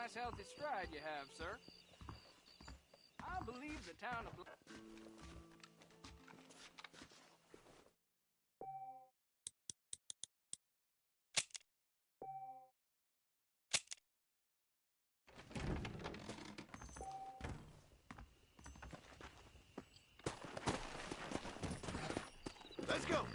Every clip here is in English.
nice healthy stride you have, sir. I believe the town of... Let's go!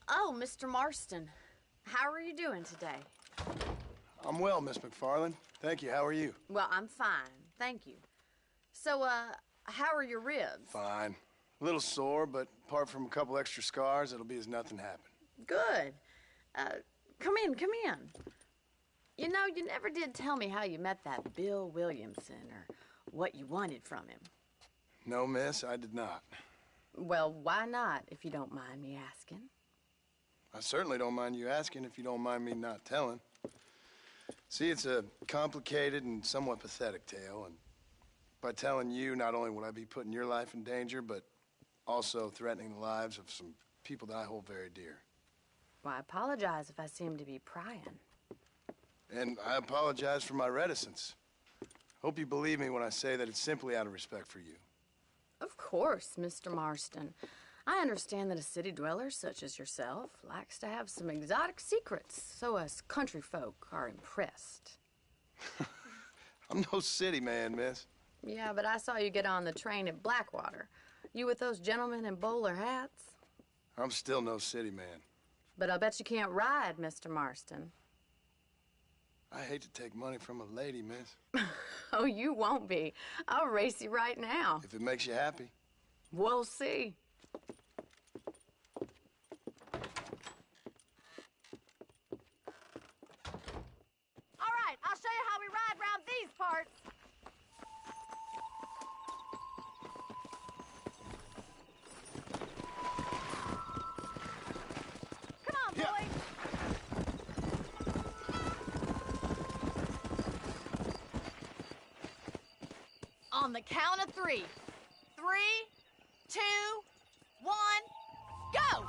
Oh, Mr. Marston. How are you doing today? I'm well, Miss McFarland. Thank you. How are you? Well, I'm fine. Thank you. So, how are your ribs? Fine. A little sore, but apart from a couple extra scars, it'll be as nothing happened. Good. Come in. You know, you never did tell me how you met that Bill Williamson or what you wanted from him. No, miss, I did not. Well, why not, if you don't mind me asking? I certainly don't mind you asking if you don't mind me not telling. See, it's a complicated and somewhat pathetic tale, and by telling you, not only would I be putting your life in danger, but also threatening the lives of some people that I hold very dear. Well, I apologize if I seem to be prying. And I apologize for my reticence. Hope you believe me when I say that it's simply out of respect for you. Of course, Mr. Marston. I understand that a city dweller such as yourself likes to have some exotic secrets, so us country folk are impressed. I'm no city man, miss. Yeah, but I saw you get on the train at Blackwater. You with those gentlemen in bowler hats? I'm still no city man. But I'll bet you can't ride, Mr. Marston. I hate to take money from a lady, miss. Oh, you won't be. I'll race you right now. If it makes you happy. We'll see. All right, I'll show you how we ride around these parts. Come on, boy. On the count of 3. 3, 2, 1, go!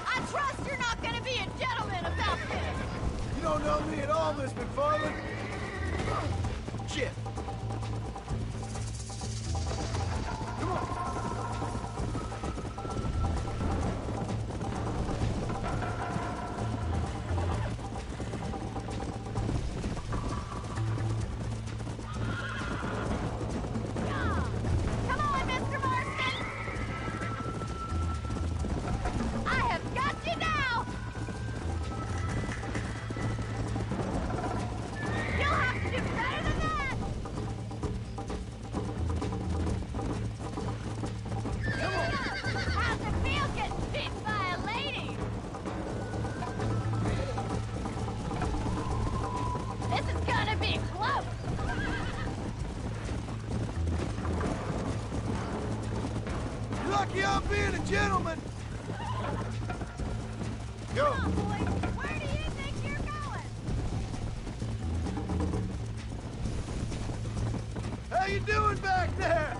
I trust you're not gonna be a gentleman about this. You don't know me at all, Miss McFarland. Shit. Come on. Come on, Mr. Marston! I have got you now! You'll have to do better than that! Come on. How's it feel getting beat by a lady? This is gonna be close! You're lucky I'm being a gentleman. Go. Come on, boy! Where do you think you're going? How you doing back there?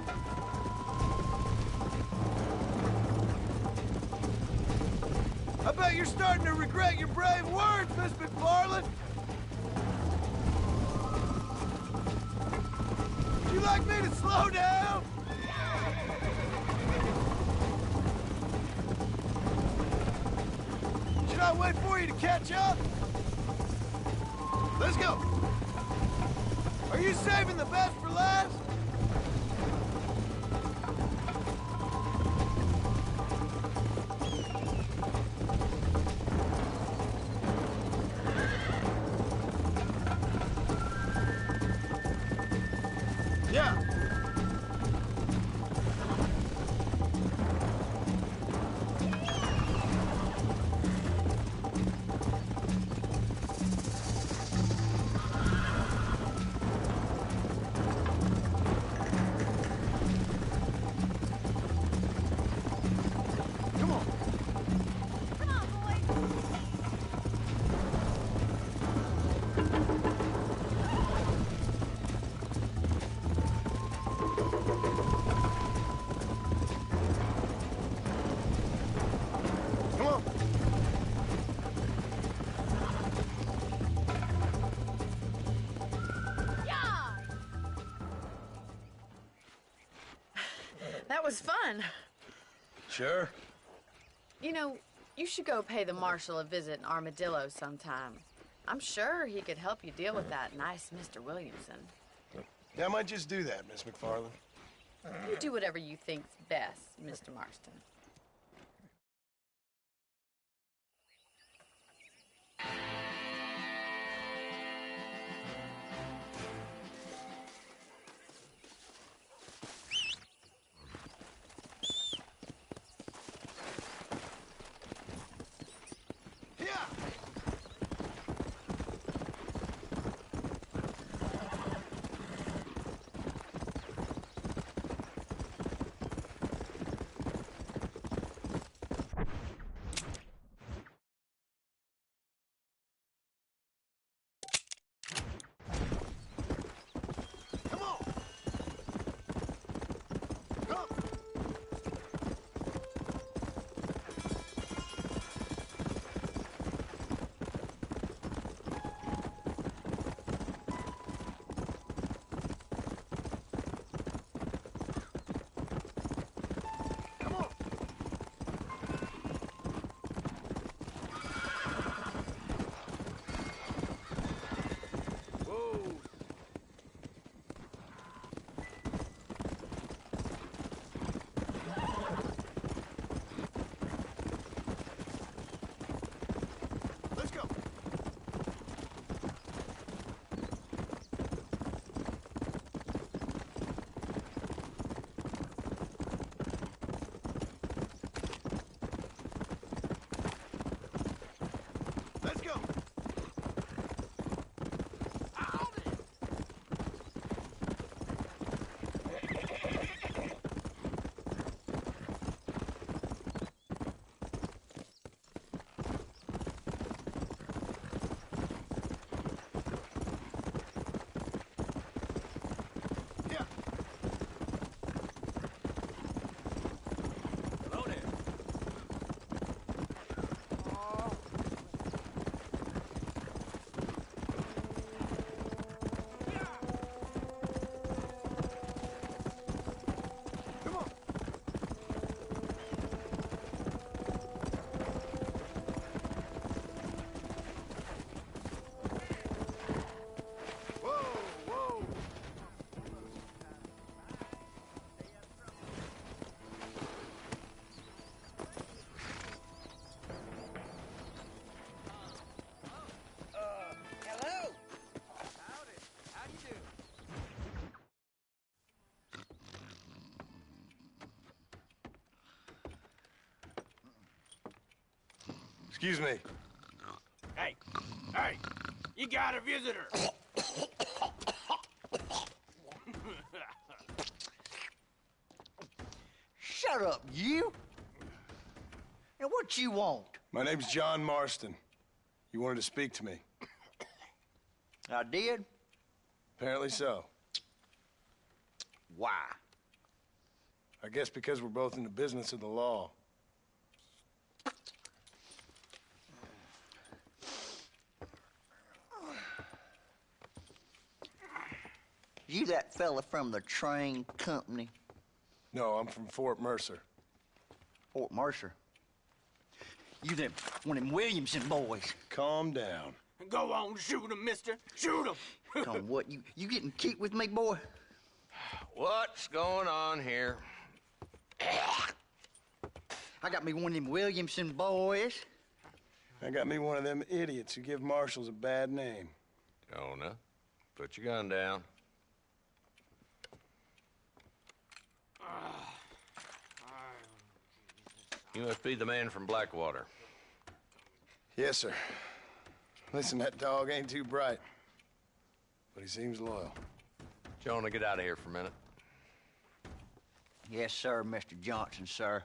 I bet you're starting to regret your brave words, Miss McFarland. Would you like me to slow down? Should I wait for you to catch up? Let's go. Are you saving the best for last? Yeah. Come on. Come on, boy! That was fun. Sure. You know, you should go pay the marshal a visit in Armadillo sometime. I'm sure he could help you deal with that nice Mr. Williamson. Yeah, I might just do that, Miss McFarland. You do whatever you think's best, Mr. Marston. Excuse me. Hey, you got a visitor. Shut up, you! And what you want? My name's John Marston. You wanted to speak to me. I did? Apparently so. Why? I guess because we're both in the business of the law. You that fella from the train company? No, I'm from Fort Mercer. Fort Mercer? You them one of them Williamson boys? Calm down. Go on, shoot him, mister. Shoot him. Come on, what, you getting cute with me, boy? What's going on here? I got me one of them Williamson boys. I got me one of them idiots who give marshals a bad name. Jonah, put your gun down. You must be the man from Blackwater. Yes, sir. Listen, that dog ain't too bright, but he seems loyal. Jonah, get out of here for a minute. Yes, sir, Mr. Johnson, sir.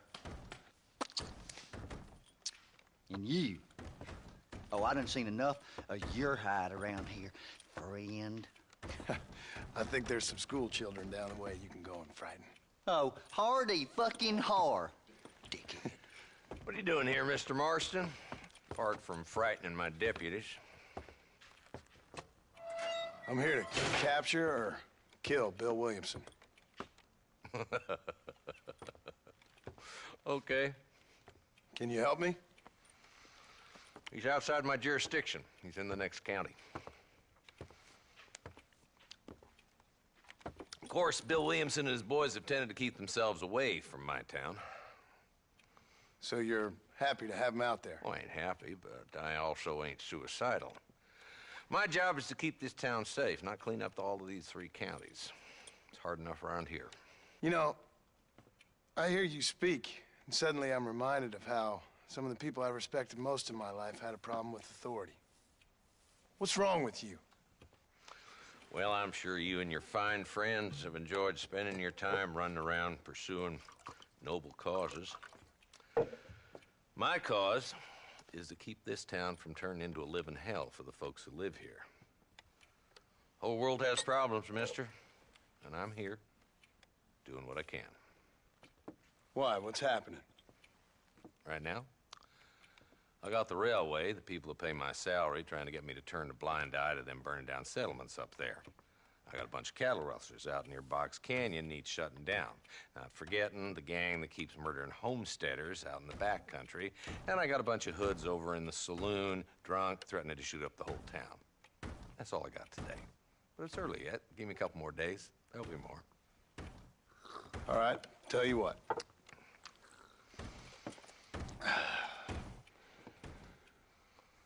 And you. Oh, I done seen enough of your hide around here, friend. I think there's some school children down the way you can go and frighten. Oh, hardy fucking har. Dickhead. What are you doing here, Mr. Marston? Apart from frightening my deputies. I'm here to capture or kill Bill Williamson. Okay. Can you help me? He's outside my jurisdiction. He's in the next county. Of course, Bill Williamson and his boys have tended to keep themselves away from my town. So you're happy to have him out there? Well, I ain't happy, but I also ain't suicidal. My job is to keep this town safe, not clean up all of these 3 counties. It's hard enough around here. You know, I hear you speak, and suddenly I'm reminded of how some of the people I respected most in my life had a problem with authority. What's wrong with you? Well, I'm sure you and your fine friends have enjoyed spending your time running around pursuing noble causes. My cause is to keep this town from turning into a living hell for the folks who live here. Whole world has problems, mister, and I'm here doing what I can. Why? What's happening? Right now, I got the railway, the people who pay my salary, trying to get me to turn a blind eye to them burning down settlements up there. I got a bunch of cattle rustlers out near Box Canyon needs shutting down. Not forgetting the gang that keeps murdering homesteaders out in the back country. And I got a bunch of hoods over in the saloon, drunk, threatening to shoot up the whole town. That's all I got today. But it's early yet. Give me a couple more days. There'll be more. All right, tell you what.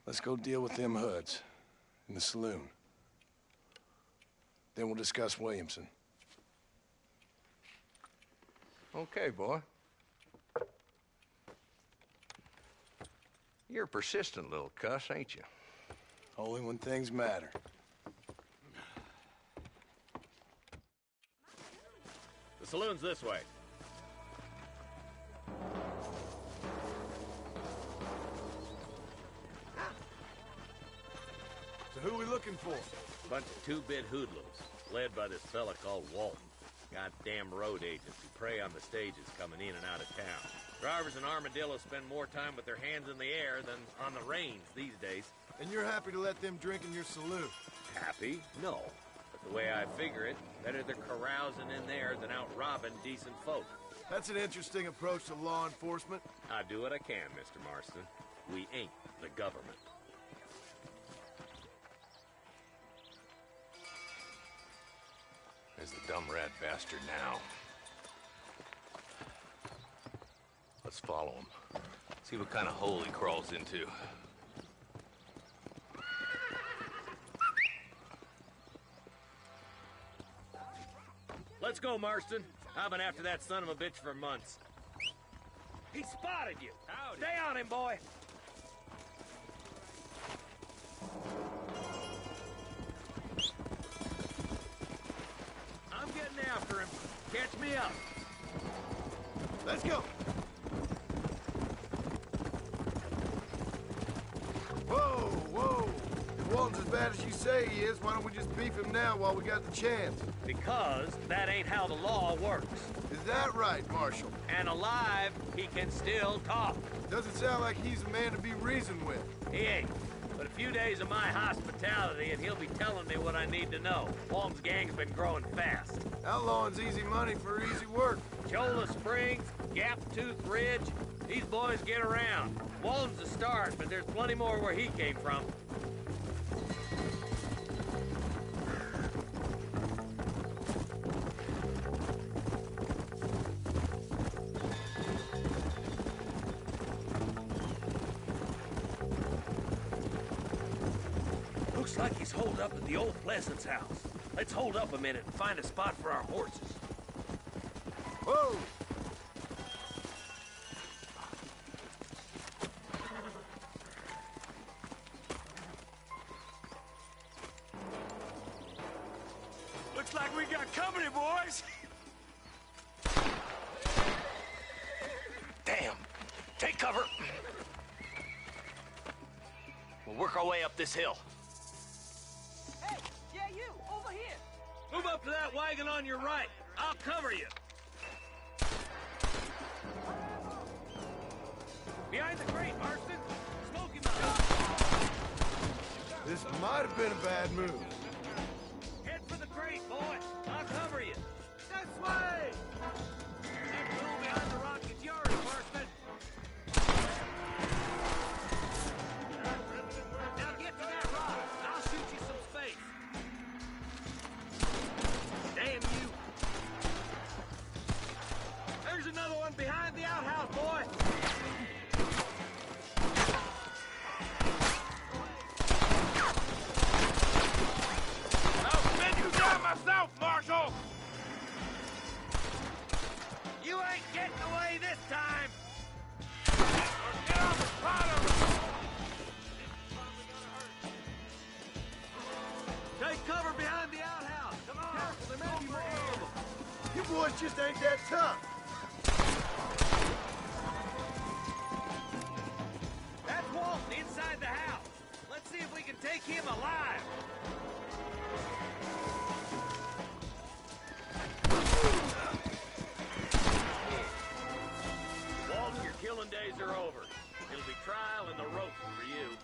Let's go deal with them hoods in the saloon. Then we'll discuss Williamson. Okay, boy. You're a persistent little cuss, ain't you? Only when things matter. The saloon's this way. So who are we looking for? Bunch of two-bit hoodlums, led by this fella called Walton. Goddamn road agents who prey on the stages coming in and out of town. Drivers in Armadillo spend more time with their hands in the air than on the reins these days. And you're happy to let them drink in your saloon? Happy? No. But the way I figure it, better they're carousing in there than out robbing decent folk. That's an interesting approach to law enforcement. I do what I can, Mr. Marston. We ain't the government. There's the dumb rat bastard now. Let's follow him. See what kind of hole he crawls into. Let's go, Marston. I've been after that son of a bitch for months. He spotted you. Howdy. Stay on him, boy. I'm getting after him. Catch me up. Let's go. Whoa, whoa. If Walton's as bad as you say he is, why don't we just beef him now while we got the chance? Because that ain't how the law works. Is that right, Marshal? And alive, he can still talk. Doesn't sound like he's a man to be reasoned with. He ain't. But a few days of my hospitality and he'll be telling me what I need to know. Walton's gang's been growing fast. Outlawing's easy money for easy work. Cholla Springs, Gap Tooth Ridge, these boys get around. Walton's a start, but there's plenty more where he came from. Looks like he's holed up at the old Pleasance house. Let's hold up a minute and find a spot for our horses. Whoa! Looks like we got company, boys. Damn! Take cover! We'll work our way up this hill. Hey, yeah, you, over here. Move up to that wagon on your right. I'll cover you. Behind the crate, Marston. Smoke him out. This might have been a bad move. Head for the crate, boy. I'll cover you. This way! That pool behind the rock is yours, Marston. yourself, Marshal! You ain't getting away this time! Get off the bottom! Take cover behind the outhouse! Come on! Careful, there may be more of them! You boys just ain't that tough. That's Walton inside the house. Let's see if we can take him alive. Walton, your killing days are over. It'll be trial and the rope for you.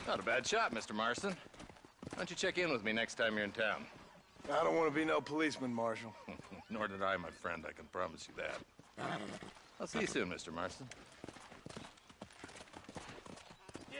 Not a bad shot, Mr. Marston. Why don't you check in with me next time you're in town? I don't want to be no policeman, Marshal. Nor did I, my friend. I can promise you that. I'll see you soon, Mr. Marston. Yeah.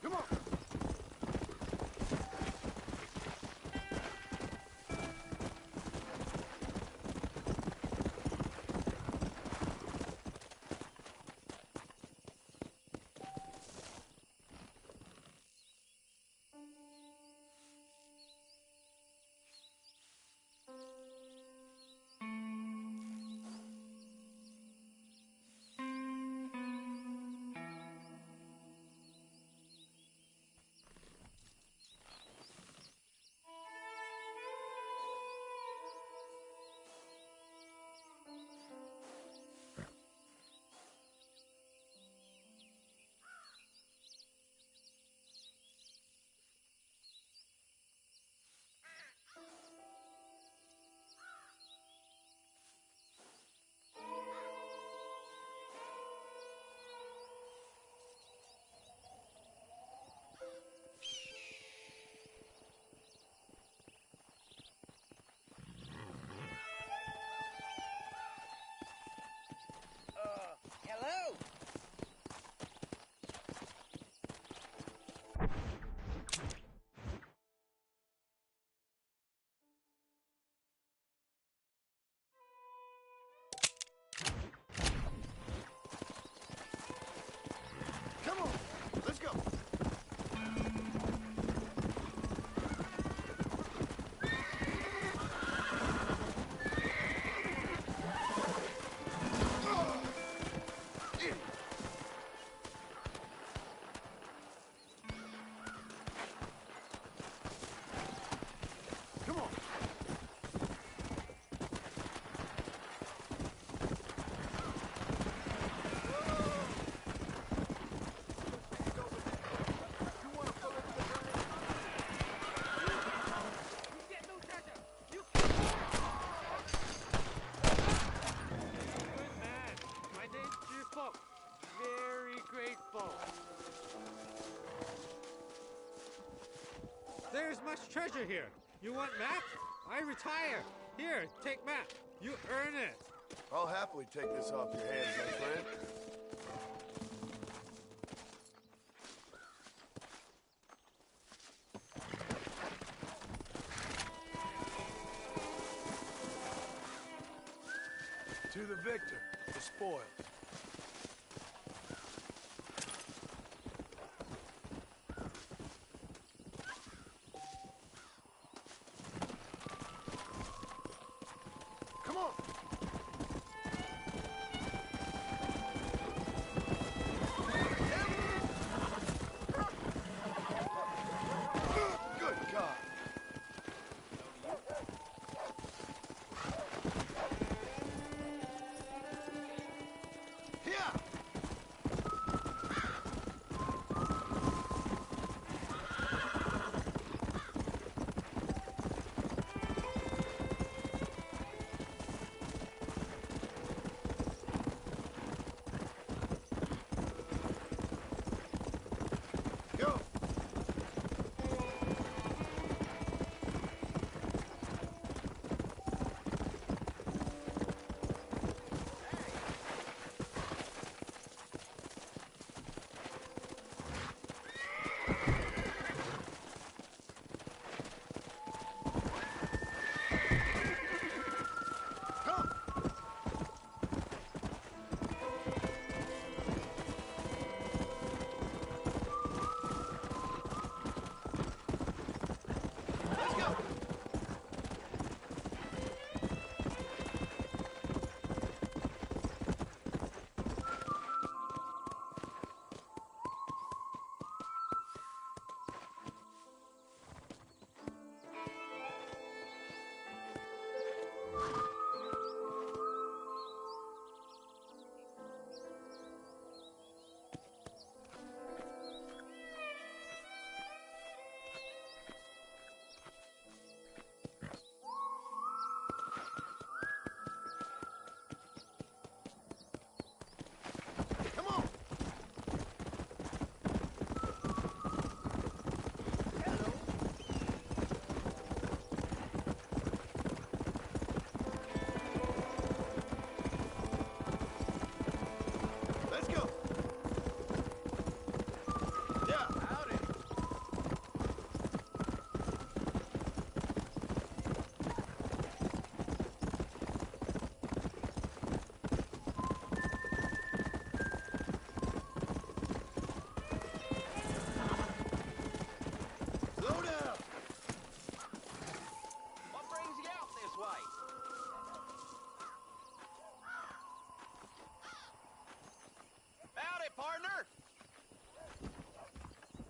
Come on. Hello? Come on. Let's go. Come on. Very grateful. There's much treasure here. You want map? I retire. Here, take map. You earn it. I'll happily take this off your hands, my friend. To the victor, the spoils. Come on. Good God.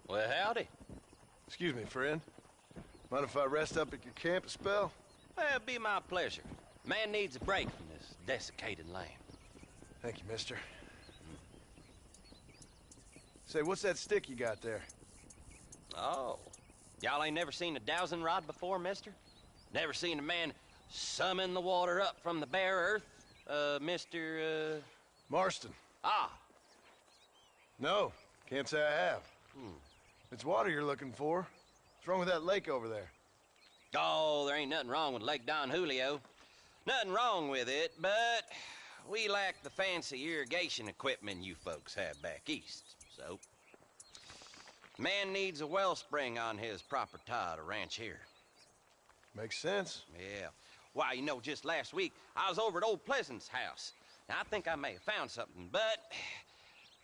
Well, howdy. Excuse me, friend. Mind if I rest up at your camp a spell? Well, it'd be my pleasure. Man needs a break from this desiccated land. Thank you, mister. Say, what's that stick you got there? Oh. Y'all ain't never seen a dowsing rod before, mister? Never seen a man summon the water up from the bare earth? Mr. Marston. Ah. No, can't say I have. It's water you're looking for. What's wrong with that lake over there? Oh, there ain't nothing wrong with Lake Don Julio. Nothing wrong with it, but we lack the fancy irrigation equipment you folks have back east, so... Man needs a wellspring on his property to ranch here. Makes sense. Yeah. Why, you know, just last week, I was over at old Pleasant's house. Now, I think I may have found something, but...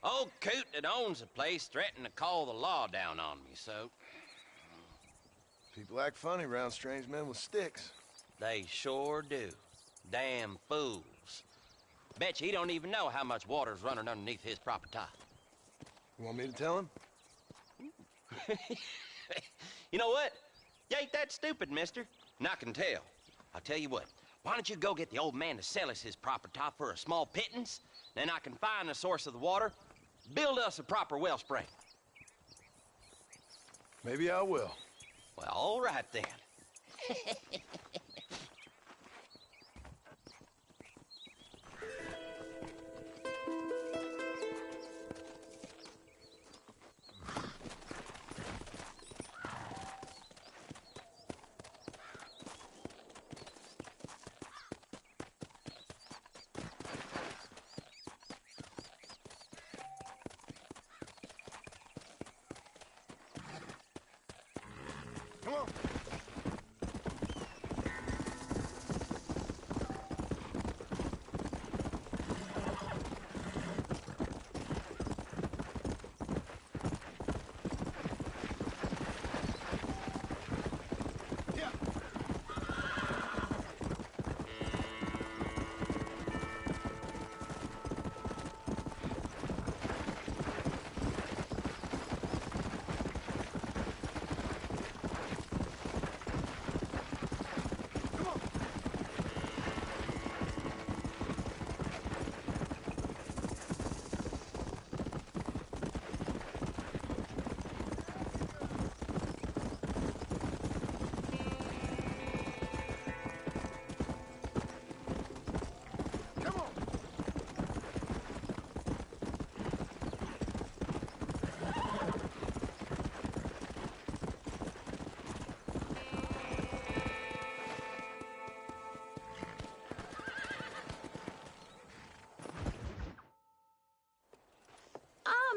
Old coot that owns the place threatened to call the law down on me, so... People act funny around strange men with sticks. They sure do. Damn fools. Bet you he don't even know how much water's running underneath his property. You want me to tell him? You know what? You ain't that stupid, mister. And I can tell. I'll tell you what. Why don't you go get the old man to sell us his property for a small pittance? Then I can find the source of the water, build us a proper wellspring. Maybe I will. Well, all right then. Come on.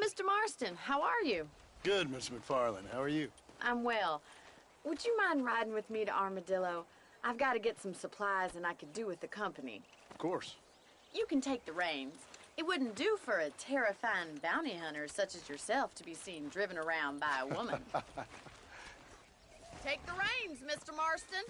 Mr. Marston, how are you? Good, Miss McFarland. How are you? I'm well. Would you mind riding with me to Armadillo? I've got to get some supplies and I could do with the company. Of course. You can take the reins. It wouldn't do for a terrifying bounty hunter such as yourself to be seen driven around by a woman. Take the reins, Mr. Marston.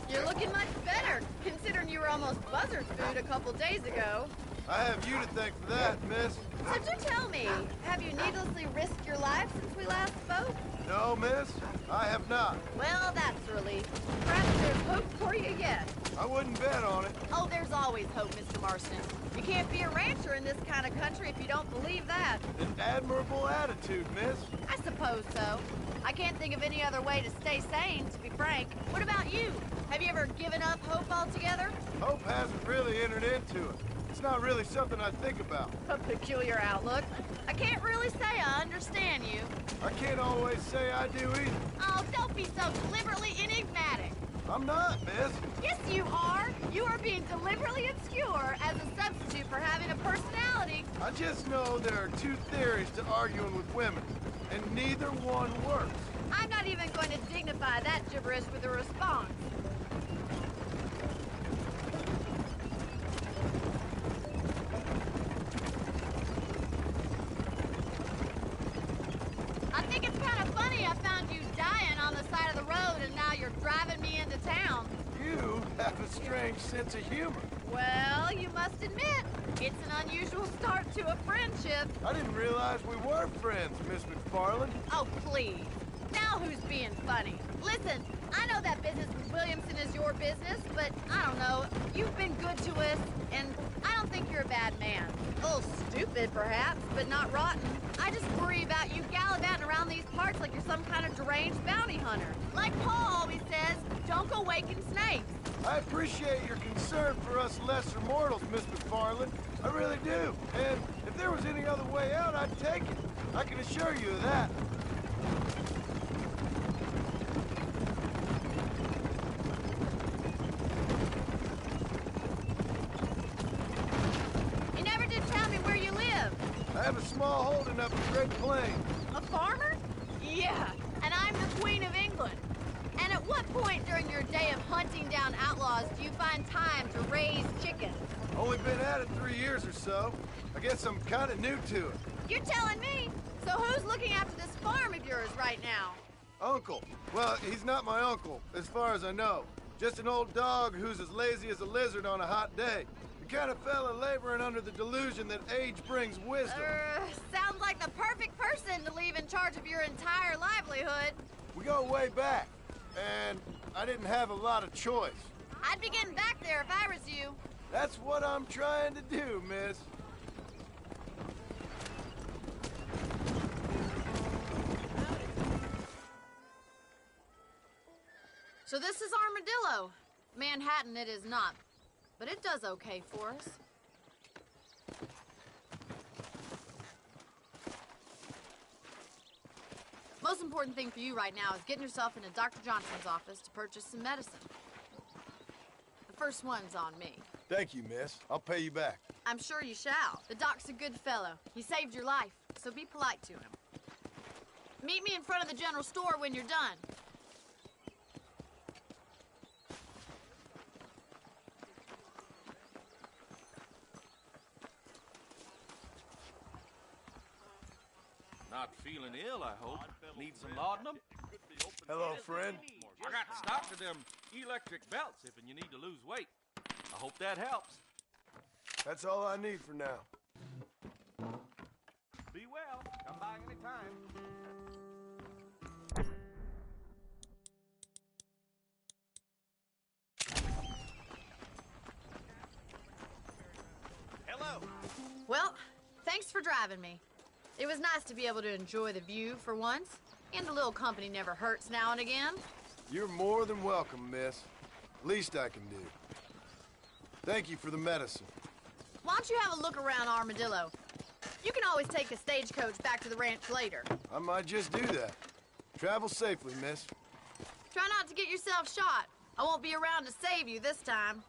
You're looking much better, considering you were almost buzzard food a couple days ago. I have you to thank for that, miss. So do tell me, have you needlessly risked your life since we last spoke? No, miss, I have not. Well, that's a relief. Perhaps there's hope for you yet. I wouldn't bet on it. Oh, there's always hope, Mr. Marston. You can't be a rancher in this kind of country if you don't believe that. An admirable attitude, miss. I suppose so. I can't think of any other way to stay sane, to be frank. What about you? Have you ever given up hope altogether? Hope hasn't really entered into it. It's not really something I think about. A peculiar outlook. I can't really say I understand you. I can't always say I do either. Oh, don't be so deliberately enigmatic. I'm not, miss. Yes, you are. You are being deliberately obscure as a substitute for having a personality. I just know there are two theories to arguing with women, and neither one works. I'm not even going to dignify that gibberish with a response. I think it's kind of funny I found you dying on the side of the road and now you're driving me into town. You have a strange sense of humor. Well, you must admit, it's an unusual start to a friendship. I didn't realize we were friends, Miss McFarland. Oh, please. Now who's being funny? Listen, I know that business with Williamson is your business, but I don't know. You've been good to us, and I don't think you're a bad man. A little stupid, perhaps, but not rotten. I just worry about you gallivanting around these parts like you're some kind of deranged bounty hunter. Like Paul always says, don't go waking snakes. I appreciate your concern for us lesser mortals, Miss McFarland. I really do. And if there was any other way out, I'd take it. I can assure you of that. You never did tell me where you live. I have a small holding up in Great Plains. A farmer? Yeah, and I'm the Queen of England. And at what point during your day of hunting down outlaws do you find time to raise chickens? Only been at it 3 years or so. I guess I'm kind of new to it. You're telling me? So who's looking after this farm of yours right now? Uncle. Well, he's not my uncle, as far as I know. Just an old dog who's as lazy as a lizard on a hot day. The kind of fella laboring under the delusion that age brings wisdom. Sounds like the perfect person to leave in charge of your entire livelihood. We go way back, and I didn't have a lot of choice. I'd be getting back there if I was you. That's what I'm trying to do, miss. So this is Armadillo. Manhattan it is not, but it does okay for us. Most important thing for you right now is getting yourself into Dr. Johnson's office to purchase some medicine. The first one's on me. Thank you, miss. I'll pay you back. I'm sure you shall. The doc's a good fellow. He saved your life, so be polite to him. Meet me in front of the general store when you're done. Not feeling ill, I hope. Need some laudanum? Hello, friend. I got stock of them electric belts if you need to lose weight. I hope that helps. That's all I need for now. Be well. Come by anytime. Hello. Well, thanks for driving me. It was nice to be able to enjoy the view for once, and a little company never hurts now and again. You're more than welcome, miss. Least I can do. Thank you for the medicine. Why don't you have a look around Armadillo? You can always take a stagecoach back to the ranch later. I might just do that. Travel safely, miss. Try not to get yourself shot. I won't be around to save you this time.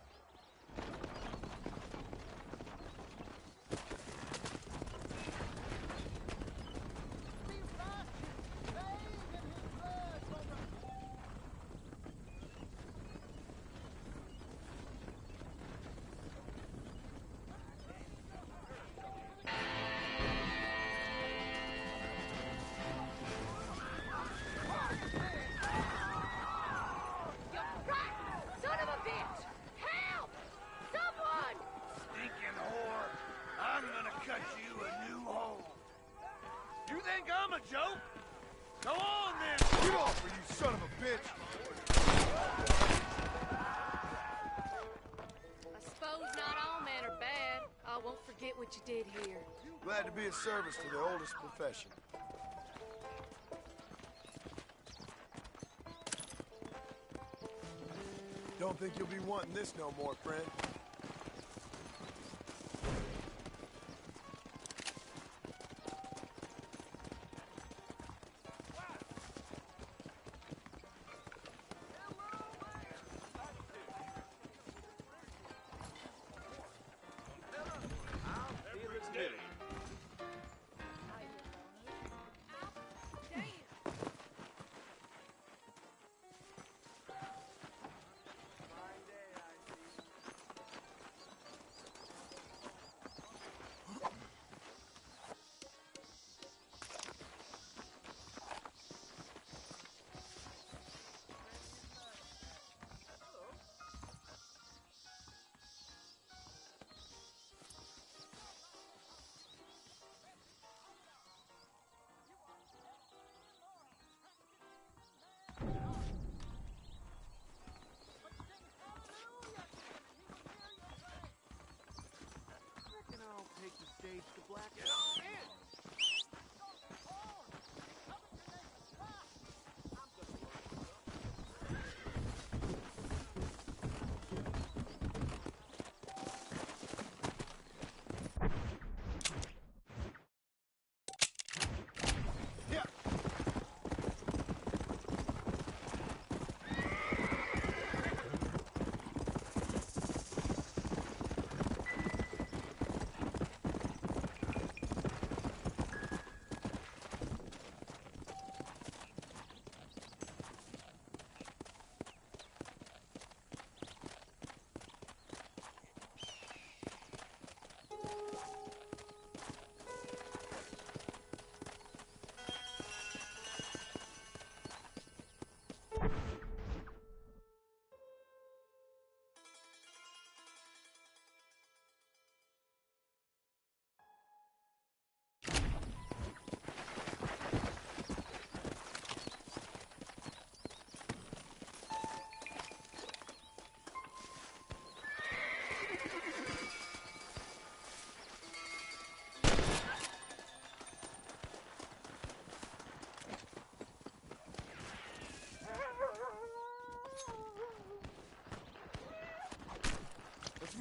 Son of a bitch! Help! Someone! Stinking whore! I'm gonna cut you a new hole. You think I'm a joke? Go on then! Get off her, you son of a bitch! I suppose not all men are bad. I won't forget what you did here. Glad to be of service to the oldest profession. Don't think you'll be wanting this no more, friend.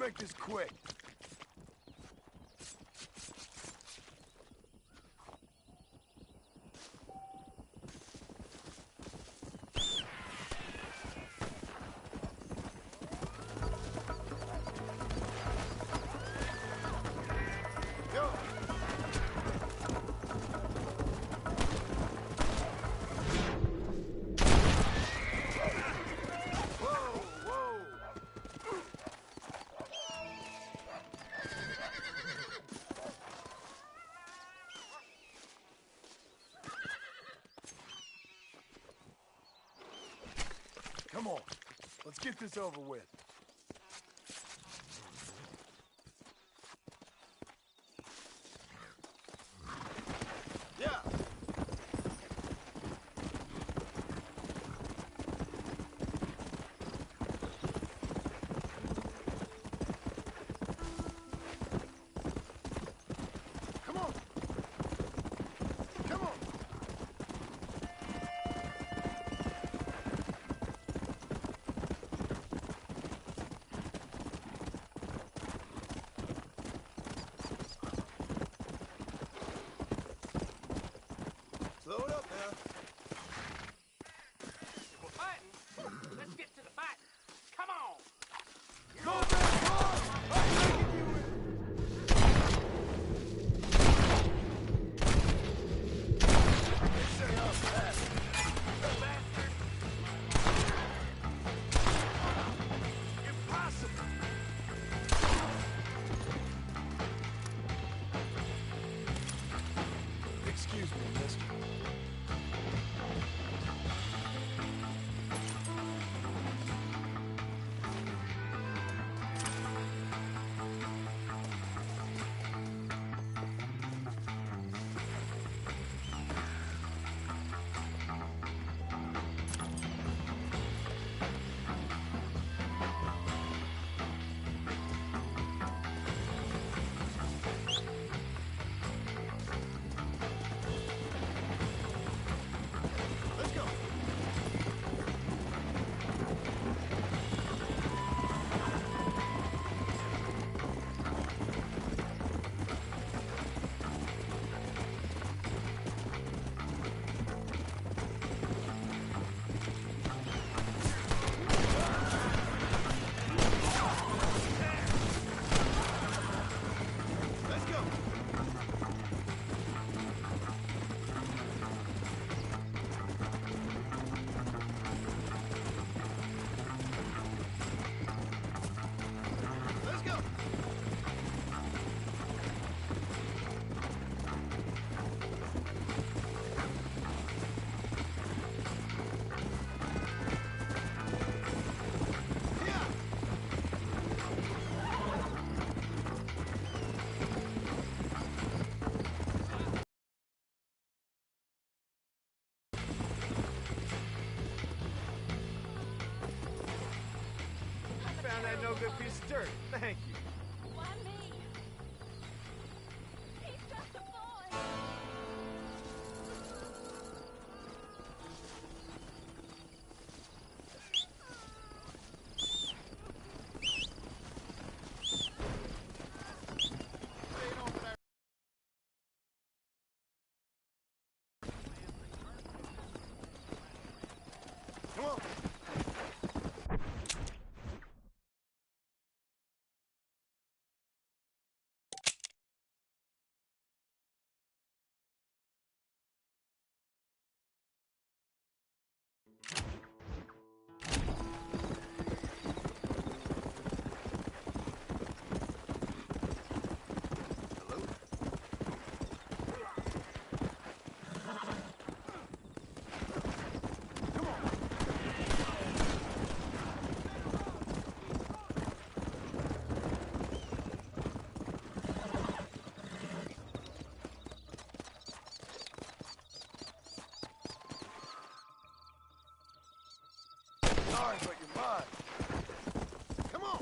make this quick. Come on, let's get this over with. Yeah. Come on. Come on. Slow it up now. If we're fighting, let's get to the fight. Come on! Go back, go! I'm taking you in. They say I'm fast. Bastard! Impossible! Excuse me, mister. Let's go. Let's go. Let's go. Yeah. Found that no good piece of dirt. Thank you. Why me? He's just a boy. Come on. Sorry, but you're mine. Come on.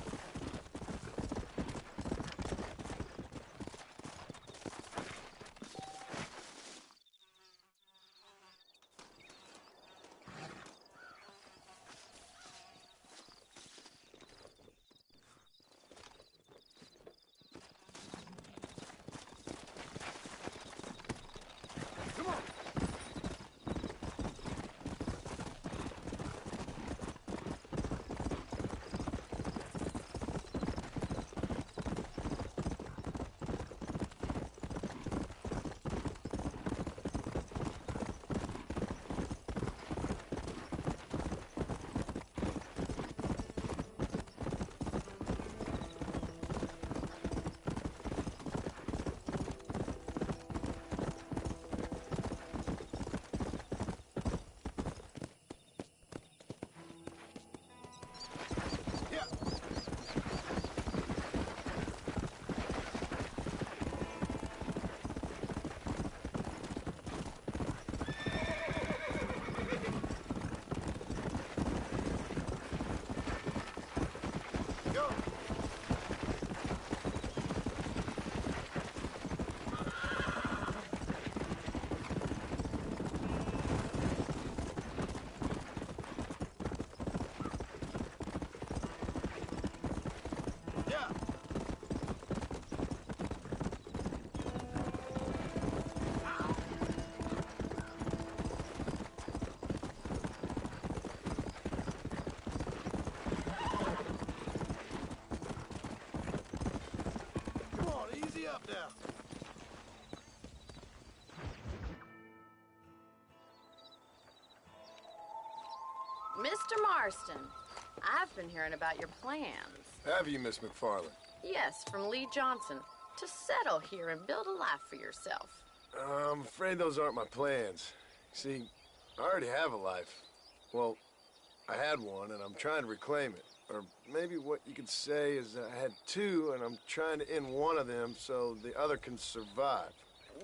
Mr. Marston, I've been hearing about your plans. Have you, Miss McFarland? Yes, from Lee Johnson, to settle here and build a life for yourself. I'm afraid those aren't my plans. See, I already have a life. Well, I had one, and I'm trying to reclaim it. Or maybe what you could say is that I had two, and I'm trying to end one of them so the other can survive.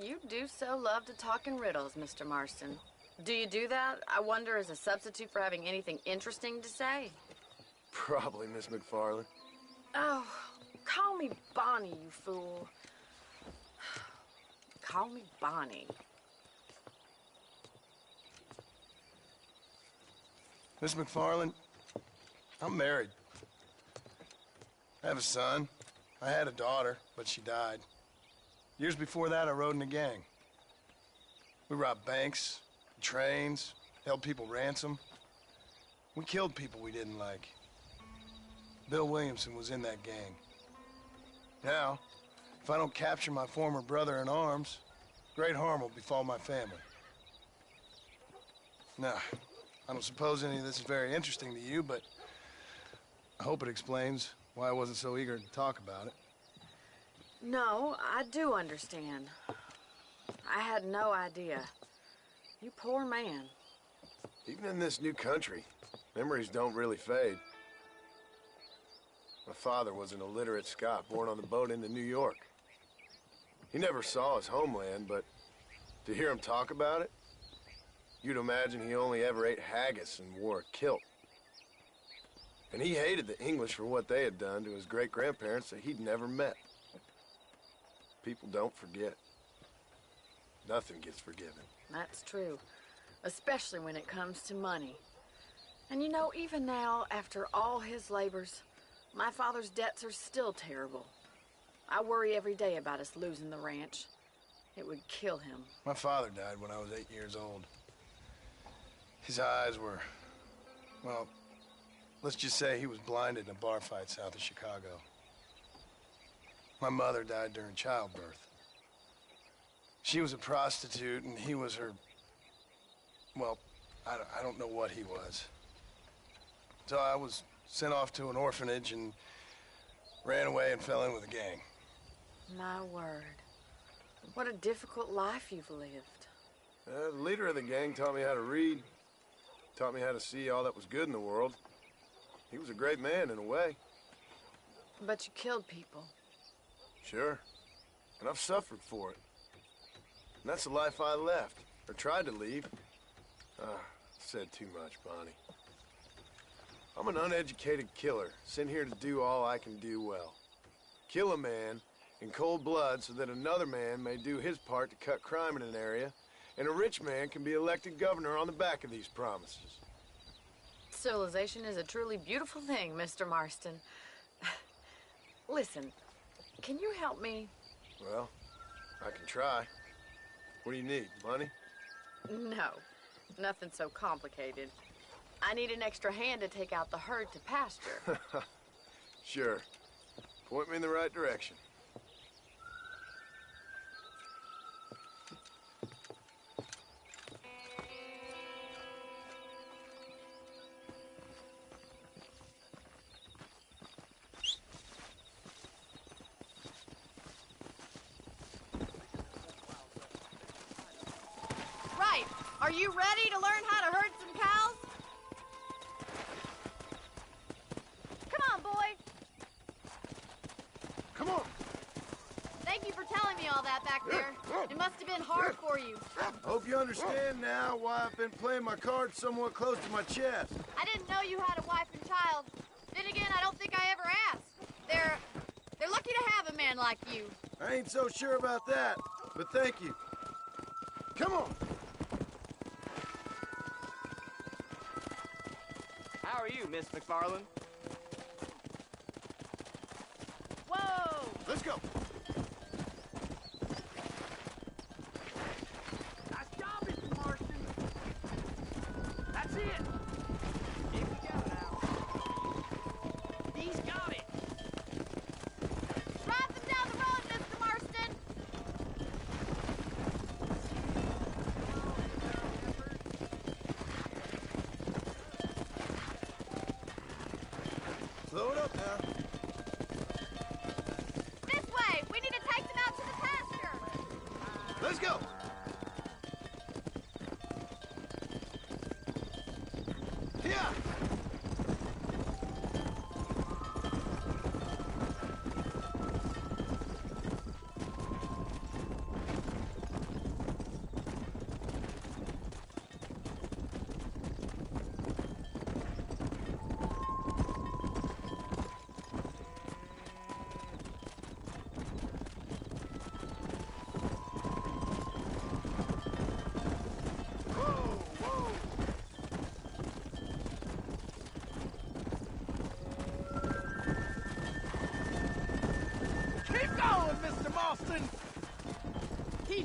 You do so love to talk in riddles, Mr. Marston. Do you do that, I wonder, as a substitute for having anything interesting to say? Probably, Miss McFarland. Oh, call me Bonnie, you fool. Call me Bonnie. Miss McFarland, I'm married. I have a son. I had a daughter, but she died. Years before that, I rode in a gang. We robbed banks, trains, held people ransom. We killed people we didn't like. Bill Williamson was in that gang. Now, if I don't capture my former brother in arms, great harm will befall my family. Now, I don't suppose any of this is very interesting to you, but I hope it explains why I wasn't so eager to talk about it. No, I do understand. I had no idea. You poor man. Even in this new country, memories don't really fade. My father was an illiterate Scot born on the boat into New York. He never saw his homeland, but to hear him talk about it, you'd imagine he only ever ate haggis and wore a kilt. And he hated the English for what they had done to his great-grandparents that he'd never met. People don't forget. Nothing gets forgiven. That's true, especially when it comes to money. And you know, even now, after all his labors, my father's debts are still terrible. I worry every day about us losing the ranch. It would kill him. My father died when I was 8 years old. His eyes were, well, let's just say he was blinded in a bar fight south of Chicago. My mother died during childbirth. She was a prostitute, and he was her, well, I don't know what he was. So I was sent off to an orphanage and ran away and fell in with a gang. My word. What a difficult life you've lived. The leader of the gang taught me how to read, taught me how to see all that was good in the world. He was a great man in a way. But you killed people. Sure. And I've suffered for it. And that's the life I left, or tried to leave. Said too much, Bonnie. I'm an uneducated killer, sent here to do all I can do well. Kill a man in cold blood so that another man may do his part to cut crime in an area, and a rich man can be elected governor on the back of these promises. Civilization is a truly beautiful thing, Mr. Marston. Listen, can you help me? Well, I can try. What do you need, money? No, nothing so complicated. I need an extra hand to take out the herd to pasture. Sure. Point me in the right direction. Right. Are you ready to learn how to herd some cows? Come on, boy. Come on. Thank you for telling me all that back there. It must have been hard for you. I hope you understand now why I've been playing my cards somewhat close to my chest. I didn't know you had a wife and child. Then again, I don't think I ever asked. They're lucky to have a man like you. I ain't so sure about that, but thank you. Come on. How are you, Miss McFarland? Whoa! Let's go. Nice job, Mr. Marston. That's it. Here we go now. He's got it. Drive them down the road, Mr. Marston!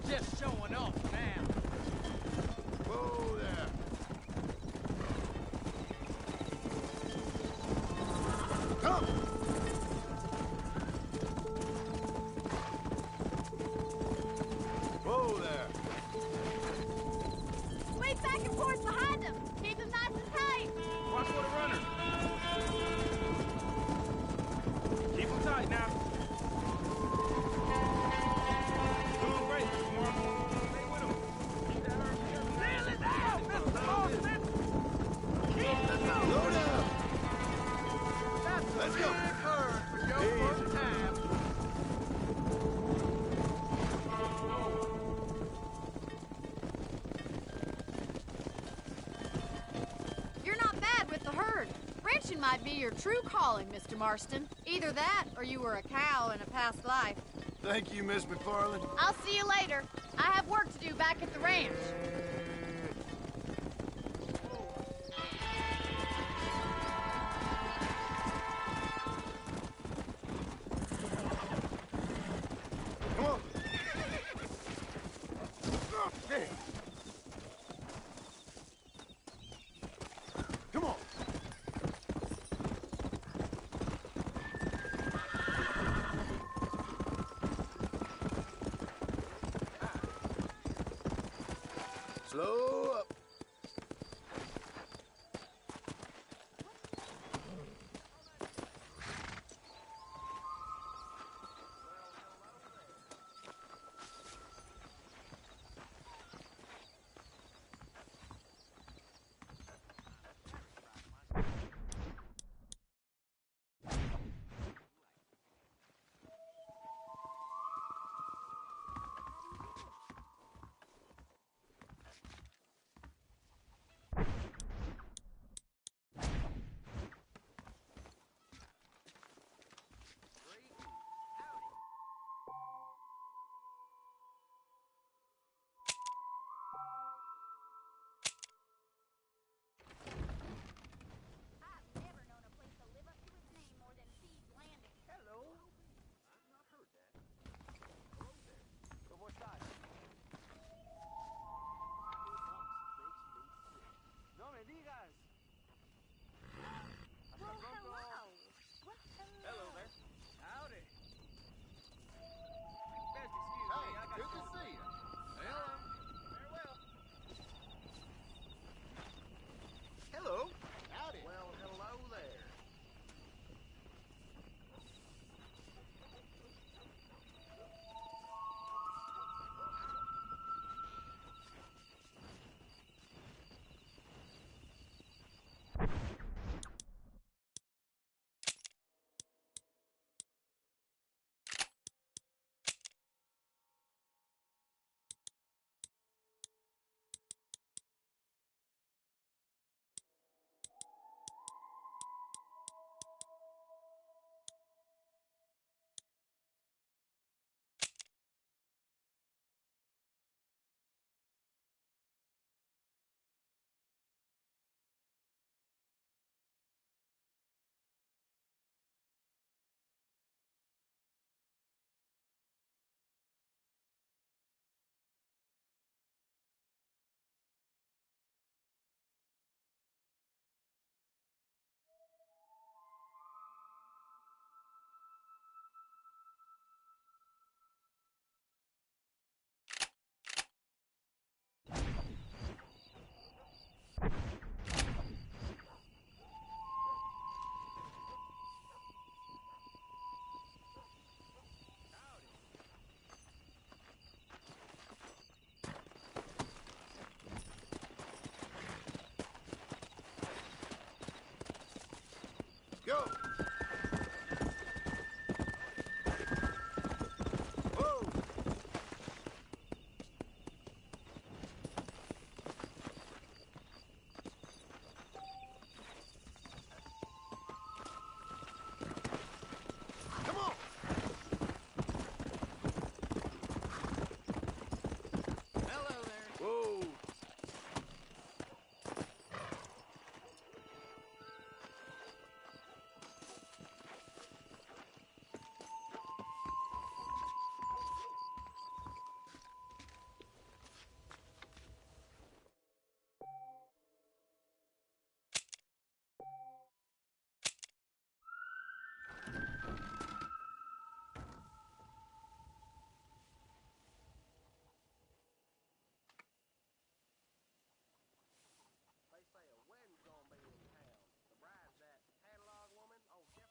He's just showing off now. Whoa there. Come! Whoa there. Sweep back and forth behind him. Keep him nice and tight. Watch for the runner. Keep him tight now. Doing great, Mr. Marshall. Stay with him. Keep that arm together. Reel it out, Mr. Marston. Keep the going. Slow down. That's Let's a go. big herd for your Easy. first time. You're not bad with the herd. Ranching might be your true calling, Mr. Marston. Either that, or you were a cow in a past life. Thank you, Miss McFarland. I'll see you later. I have work to do back at the ranch. Come on. There. Come on. Slow up.